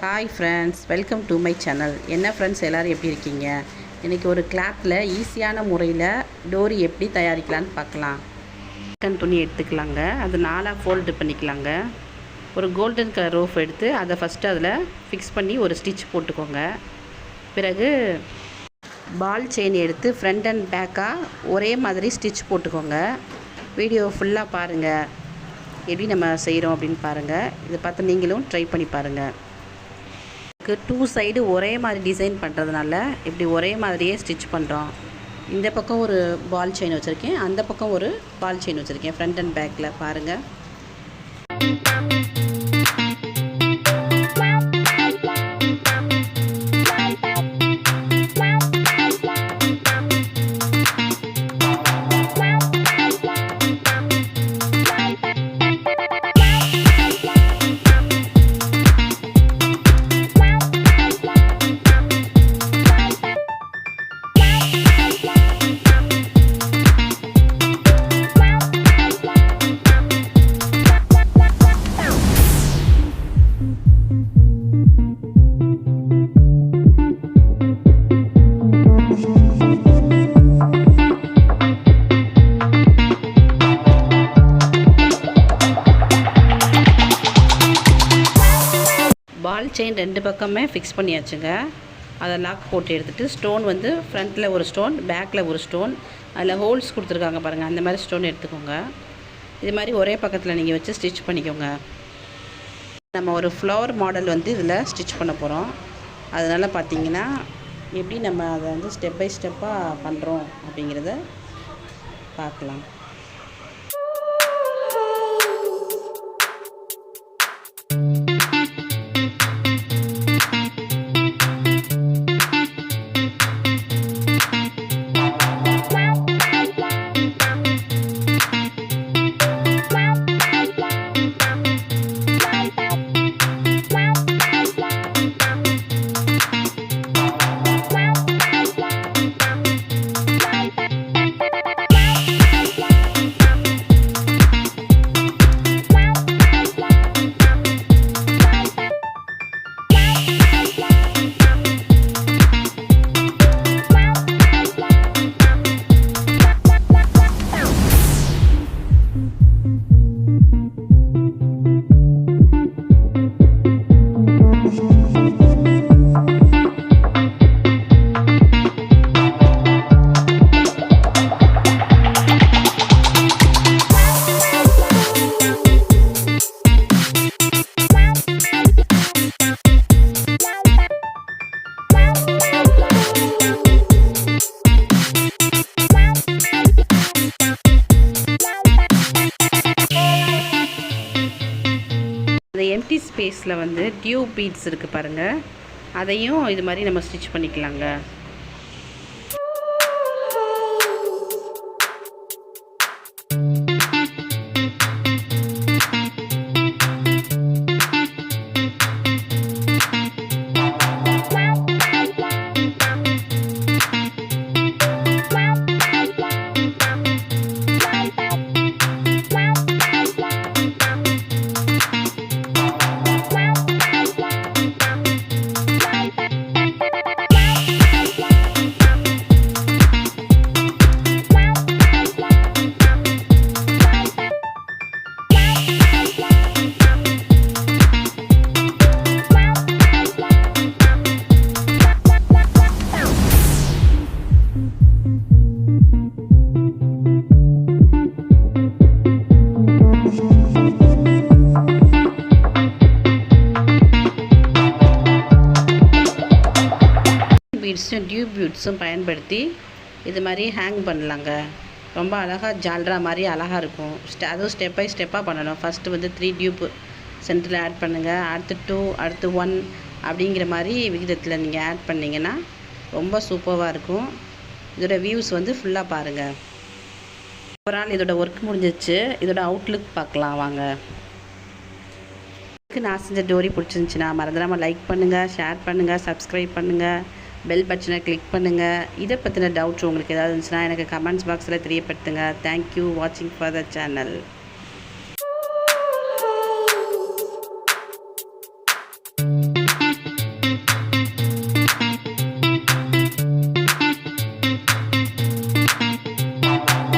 Hi friends, welcome to my channel. என்ன friends, எல்லோரும் எப்படி இருக்கீங்க? இன்றைக்கி ஒரு கிளாத்தில் ஈஸியான முறையில் டோரி எப்படி தயாரிக்கலான்னு பார்க்கலாம். காட்டன் துணி எடுத்துக்கலாங்க. அது 4 ஃபோல்டு பண்ணிக்கலாங்க. ஒரு கோல்டன் கலர் ரோஃப் எடுத்து அதை ஃபஸ்ட்டு அதில் ஃபிக்ஸ் பண்ணி ஒரு ஸ்டிச் போட்டுக்கோங்க. பிறகு பால் செயின் எடுத்து ஃப்ரண்ட் அண்ட் பேக்காக ஒரே மாதிரி ஸ்டிச் போட்டுக்கோங்க. வீடியோ ஃபுல்லாக பாருங்கள், எப்படி நம்ம செய்கிறோம் அப்படின்னு பாருங்கள். இதை பார்த்து நீங்களும் ட்ரை பண்ணி பாருங்கள். 2 சைடு ஒரே மாதிரி டிசைன் பண்ணுறதுனால இப்படி ஒரே மாதிரியே ஸ்டிச் பண்ணுறோம். இந்த பக்கம் ஒரு பால் செயின் வச்சுருக்கேன், அந்த பக்கம் ஒரு பால் செயின் வச்சுருக்கேன் ஃப்ரண்ட் அண்ட் பேக்கில் பாருங்கள். பால் செயின் 2 பக்கமே ஃபிக்ஸ் பண்ணியாச்சுங்க. அதை லாக் போட்டு எடுத்துகிட்டு ஸ்டோன் வந்து ஃப்ரண்ட்டில் ஒரு ஸ்டோன், பேக்கில் ஒரு ஸ்டோன், அதில் ஹோல்ஸ் கொடுத்துருக்காங்க பாருங்கள், அந்த மாதிரி ஸ்டோன் எடுத்துக்கோங்க. இது மாதிரி ஒரே பக்கத்தில் நீங்கள் வச்சு ஸ்டிச் பண்ணிக்கோங்க. நம்ம ஒரு ஃப்ளவர் மாடல் வந்து இதில் ஸ்டிச் பண்ண போகிறோம். அதனால் பார்த்திங்கன்னா எப்படி நம்ம அதை வந்து ஸ்டெப் பை ஸ்டெப்பாக பண்ணுறோம் அப்படிங்கிறத பார்க்கலாம். அந்த எம்டி ஸ்பேஸில் வந்து டியூப் பீட்ஸ் இருக்குது பாருங்கள், அதையும் இது மாதிரி நம்ம ஸ்டிச் பண்ணிக்கலாங்க. பீட்ஸும் டியூப் பீட்ஸும் பயன்படுத்தி இது மாதிரி ஹேங் பண்ணலாங்க. ரொம்ப அழகாக ஜால்ரா மாதிரி அழகாக இருக்கும். அதுவும் ஸ்டெப் பை ஸ்டெப்பாக பண்ணணும். ஃபஸ்ட்டு வந்து 3 டியூப் சென்டரில் ஆட் பண்ணுங்கள், அடுத்து 2, அடுத்து 1 அப்படிங்கிற மாதிரி விகிதத்தில் நீங்கள் ஆட் பண்ணிங்கன்னா ரொம்ப சூப்பராக இருக்கும். இதோட வியூஸ் வந்து ஃபுல்லாக பாருங்கள். ஒரு நாள் இதோட ஒர்க் முடிஞ்சிச்சு. இதோட அவுட்லுக் பார்க்கலாம் வாங்க. நான் செஞ்ச டோரி பிடிச்சிருந்துச்சின்னா மறந்துடாமல் லைக் பண்ணுங்கள், ஷேர் பண்ணுங்கள், சப்ஸ்கிரைப் பண்ணுங்கள், பெல் பட்டனை கிளிக் பண்ணுங்கள். இதை பற்றின டவுட்ஸ் உங்களுக்கு ஏதாவது இருந்துச்சுன்னா எனக்கு கமெண்ட்ஸ் பாக்ஸில் தெரியப்படுத்துங்க. தேங்க்யூ வாட்சிங் ஃபார் த சேனல்.